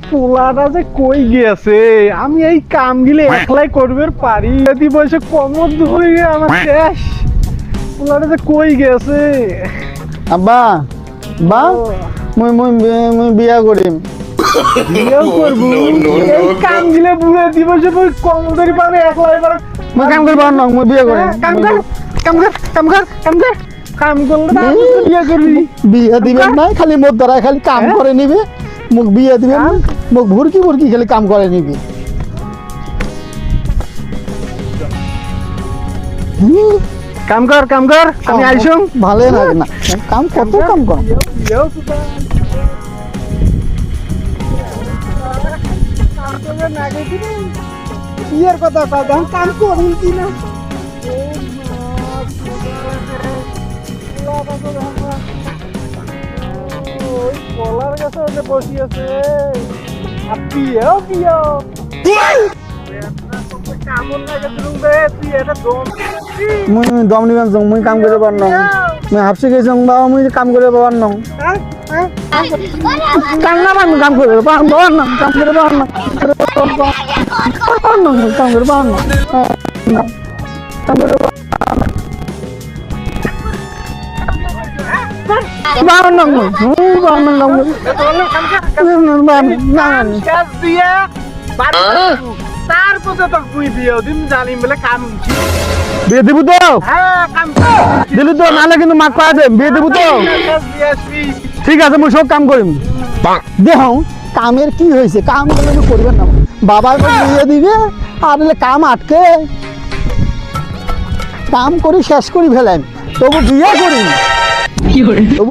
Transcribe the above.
পোলাটা যে কই গেছে, আমি এই কাম গিলে একলাই করবে পারি, যদি বসে কমর ধরে আমার শেষ। পোলাটা যে কই গেছে। আব্বা বা মুই মুই মুই বিয়া করিম। বিয়েও করবো এই কাম গিলে বুড়ে দিব সে কমর ধরে পারে একলাই পারে। মুই কাম করব না, মুই বিয়া করিম। কাম কর কাম কর কাম কর কাম কর, কাম করলে না বিয়ে করবি। বিয়া দিবেন না, খালি মোর দ্বারা খালি কাম করে নিবে। মুখ বিয়া দিবেন না, মুখ ভুরকি ভুরকি খালি কাম করে নিবে। কাম কর কাম কর, আমি আইসুম। ভালো লাগে না কাম, কত কাম কর। বিয়ের কথা কথা কাম করি কি না। কলার গাছে বসি আছে বিয়েও বিয়েও কামড় লাগে তুই এটা দম। মুই দম নিবেন যাও, মুই কাম করে পার না। মুই হাফসি গেছি বাবা, মুই কাম করে পার না। কাম না পার, কাম করে পার না, কাম করে পার না, কাম করে পার না, কাম করে পার না, বিয়ে দিব তো, দিলি তো, নাহলে কিন্তু মাক পাওয়া যায়। বিয়ে দিব তো, ঠিক আছে, মুই সব কাম করিম। দেহ কামের কি হয়েছে, কাম করলে করবেন না। বাবার বিয়ে দিবে আর কাম আটকে, কাম করি শেষ করি ফেলেন, তবু বিয়ে করি।